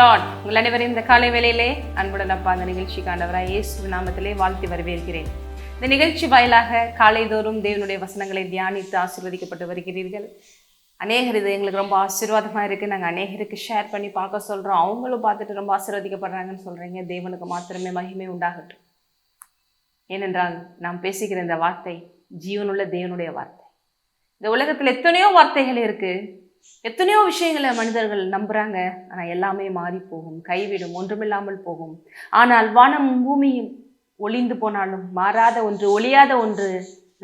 Lord. உங்கள் அனைவரையும் இந்த காலை வேளையிலே அன்புடன் அப்பா அந்த நிகழ்ச்சிக்கு ஆண்டவராய் இயேசு நாமத்திலே வாழ்த்தி வரவேற்கிறேன். இந்த நிகழ்ச்சி வாயிலாக காலைதோறும் தேவனுடைய வசனங்களை தியானித்து ஆசீர்வதிக்கப்பட்டு வருகிறீர்கள். அநேகர் இது எங்களுக்கு ரொம்ப ஆசீர்வாதமாக இருக்குது, நாங்கள் அநேகருக்கு ஷேர் பண்ணி பார்க்க சொல்கிறோம், அவங்களும் பார்த்துட்டு ரொம்ப ஆசீர்வதிக்கப்படுறாங்கன்னு சொல்கிறீங்க. தேவனுக்கு மாத்திரமே மகிமை உண்டாகட்டும். ஏனென்றால் நாம் பேசுகிற இந்த வார்த்தை ஜீவனுள்ள தேவனுடைய வார்த்தை. இந்த உலகத்தில் எத்தனையோ வார்த்தைகள் இருக்குது, எத்தனையோ விஷயங்களை மனிதர்கள் நம்புகிறாங்க. ஆனால் எல்லாமே மாறி போகும், கைவிடும், ஒன்றுமில்லாமல் போகும். ஆனால் வானம் பூமியும் ஒளிந்து போனாலும் மாறாத ஒன்று, ஒளியாத ஒன்று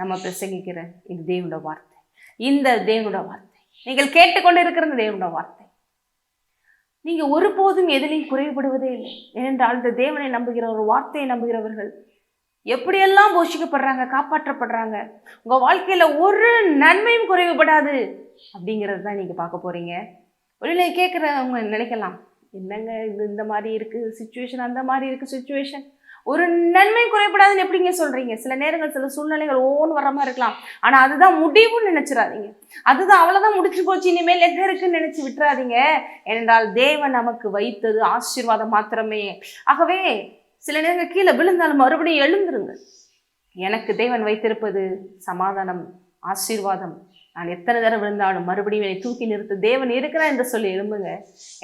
நம்ம பிரசங்கிக்கிற இந்த தேவனோட வார்த்தை. இந்த தேவனோட வார்த்தை நீங்கள் கேட்டுக்கொண்டு இருக்கிற இந்த தேவனோட வார்த்தை. நீங்கள் ஒருபோதும் எதிலையும் குறைபடுவதே இல்லை. ஏனென்றால் இந்த தேவனை நம்புகிற ஒரு வார்த்தையை நம்புகிறவர்கள் எப்படியெல்லாம் போஷிக்கப்படுறாங்க, காப்பாற்றப்படுறாங்க. உங்கள் வாழ்க்கையில் ஒரு நன்மையும் குறைவுபடாது அப்படிங்கிறது தான் நீங்கள் பார்க்க போகிறீங்க. வெளியில் கேட்குறவங்க நினைக்கலாம், என்னங்க இது இந்த மாதிரி இருக்குது சுச்சுவேஷன், அந்த மாதிரி இருக்குது சுச்சுவேஷன், ஒரு நன்மையும் குறைபடாதுன்னு எப்படிங்க சொல்கிறீங்க? சில நேரங்கள் சில சூழ்நிலைகள் ஒவ்வொன்று வர மாதிரி இருக்கலாம், ஆனால் அதுதான் முடிவுன்னு நினச்சிடாதீங்க. அதுதான் அவ்வளோதான் முடிச்சு போச்சு, இனிமேல் என்ன இருக்குன்னு நினச்சி விட்டுறாதீங்க. ஏனென்றால் தேவன் நமக்கு வைத்தது ஆசீர்வாதம் மாத்திரமே. ஆகவே சில நேரங்கள் கீழே விழுந்தாலும் மறுபடியும் எழுந்துருங்க. எனக்கு தேவன் வைத்திருப்பது சமாதானம், ஆசீர்வாதம். நான் எத்தனை தடவை விழுந்தாலும் மறுபடியும் என்னை தூக்கி நிறுத்த தேவன் இருக்கிறார் என்று சொல்லி எழும்புங்க.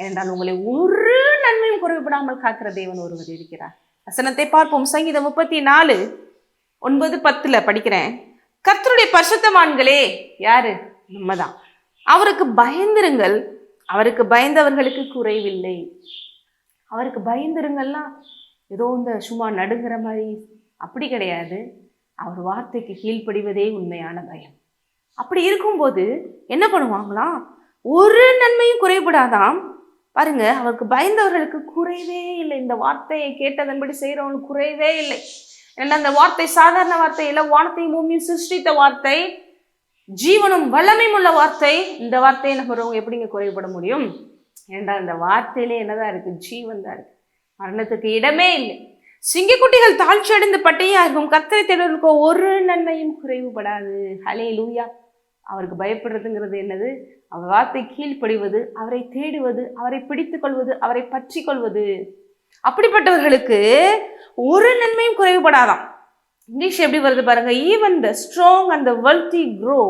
ஏனென்றால் உங்களை ஒரு நன்மையும் குறைவிடாமல் காக்கிற தேவன் ஒருவர் இருக்கிறார். வசனத்தை பார்ப்போம். சங்கீதம் 34:9-10 படிக்கிறேன். கர்த்தருடைய பரிசுத்தவான்களே, யாரு? நம்ம தான். அவருக்கு பயந்திருங்கள், அவருக்கு பயந்தவர்களுக்கு குறைவில்லை. அவருக்கு பயந்திருங்கள்லாம் ஏதோ இந்த சும்மா நடுங்கிற மாதிரி அப்படி கிடையாது. அவர் வார்த்தைக்கு கீழ்ப்படிவதே உண்மையான பயம். அப்படி இருக்கும்போது என்ன பண்ணுவாங்களாம்? ஒரு நன்மையும் குறைபடாதாம். பாருங்க, அவருக்கு பயந்தவர்களுக்கு குறைவே இல்லை. இந்த வார்த்தையை கேட்டதன்படி செய்கிறவங்களுக்கு குறைவே இல்லை. ஏன்னா அந்த வார்த்தை சாதாரண வார்த்தை இல்லை, வானத்தையும் பூமியும் சிருஷ்டித்த வார்த்தை, ஜீவனும் வல்லமையும் உள்ள வார்த்தை. இந்த வார்த்தையை நம்புறவங்க எப்படிங்க குறைபட முடியும்? ஏன்னா இந்த வார்த்தையிலே என்னதான் இருக்கு? ஜீவன் தான் இருக்கு, மரணத்துக்கு இடமே இல்லை. சிங்கக்குட்டிகள் தாழ்ச்சி அடைந்து பட்டையாகும், கர்த்தரை தேடுவதற்கு ஒரு நன்மையும் குறைவுபடாது. ஹல்லேலூயா. அவருக்கு பயப்படுறதுங்கிறது என்னது? அவர் வார்த்தை கீழ்ப்படிவது, அவரை தேடுவது, அவரை பிடித்து கொள்வது, அவரை பற்றி கொள்வது. அப்படிப்பட்டவர்களுக்கு ஒரு நன்மையும் குறைவுபடாதாம். இங்கிலீஷ் எப்படி வருது பாருங்க. Even the strong and the wealthy grow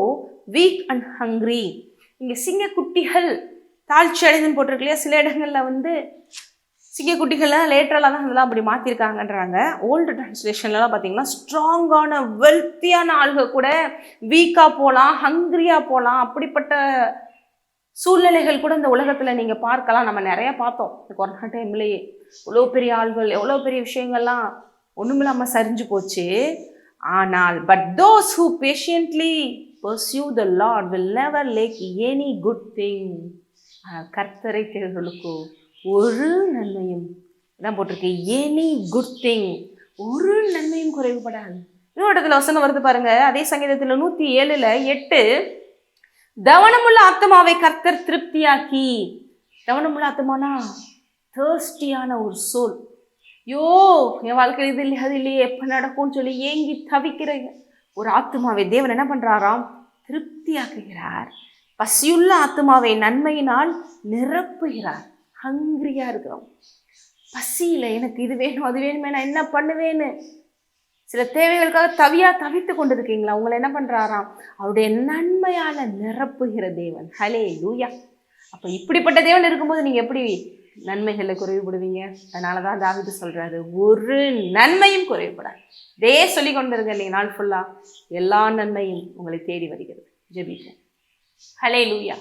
week and hungry. இங்கே சிங்கக்குட்டிகள் தாழ்ச்சி அடைந்துன்னு போட்டிருக்கு இல்லையா? சில இடங்களில் சிங்கக்குட்டிகள்லாம் லேட்டரலாக தான் அதெல்லாம் அப்படி மாற்றிருக்காங்கன்றாங்க. ஓல்டு டிரான்ஸ்லேஷன்லாம் பார்த்தீங்கன்னா ஸ்ட்ராங்கான வெல்த்தியான ஆளுக கூட வீக்காக போகலாம், ஹங்க்ரியாக போகலாம். அப்படிப்பட்ட சூழ்நிலைகள் கூட இந்த உலகத்தில் நீங்கள் பார்க்கலாம். நம்ம நிறையா பார்த்தோம் இந்த கொரோனா டைம்லேயே. எவ்வளோ பெரிய ஆள்கள், எவ்வளோ பெரிய விஷயங்கள்லாம் ஒன்றுமில்லாமல் சரிஞ்சு போச்சு. ஆனால் but those who patiently pursue the Lord will never lakh any good thing. கர்த்தரை தேடுவதற்கு ஒரு நன்மையும் தான் போட்டிருக்கு. எனி குட் திங், ஒரு நன்மையும் குறைவுபடாது. இன்னொரு இடத்துல வசனம் வருது பாருங்க. அதே சங்கீதத்தில் 107:8 தவனமுள்ள ஆத்மாவை கர்த்தர் திருப்தியாக்கி. தவனமுள்ள ஆத்மானா தேர்ஸ்டியான ஒரு சோல். யோ என் வாழ்க்கையில் இது இல்லையா, அது இல்லையே, எப்போ நடக்கும்னு சொல்லி ஏங்கி தவிக்கிற ஒரு ஆத்மாவை தேவன் என்ன பண்ணுறாராம்? திருப்தியாக்குகிறார். பசியுள்ள ஆத்மாவை நன்மையினால் நிரப்புகிறார். ஹங்கிரியாக இருக்கிறோம், பசியில் எனக்கு இது வேணும் அது வேணுமே, நான் என்ன பண்ணுவேன்னு சில தேவைகளுக்காக தவித்து கொண்டு இருக்கீங்களா? உங்களை என்ன பண்ணுறாராம்? அவருடைய நன்மையால் நிரப்புகிற தேவன். ஹல்லேலூயா. அப்போ இப்படிப்பட்ட தேவன் இருக்கும்போது நீங்கள் எப்படி நன்மைகளில் குறைவுபடுவீங்க? அதனால தான் தாவீது சொல்கிறாரு, ஒரு நன்மையும் குறைவுபடாது. இதே சொல்லி கொண்டு இருங்க நீங்கள் நாள் ஃபுல்லாக. எல்லா நன்மையும் உங்களை தேடி வருகிறது. ஜெபிப்போம். ஹல்லேலூயா.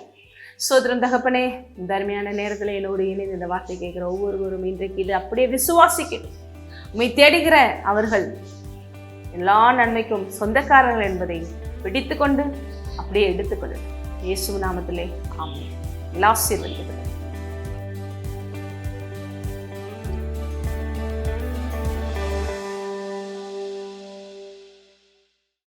சோதரம் தகப்பனே, இந்த அருமையான நேரத்தில் என்னோடு இணைந்து இந்த வார்த்தை கேட்குற ஒவ்வொருவரும் இன்றைக்கு இது அப்படியே விசுவாசிக்கணும். உண்மை தேடுகிற அவர்கள் எல்லா நன்மைக்கும் சொந்தக்காரர்கள் என்பதை பிடித்து கொண்டு அப்படியே எடுத்துக்கொள்ளணும். இயேசு நாமத்திலே ஆமென். ஆசீர்வதிக்கப்பட்டது.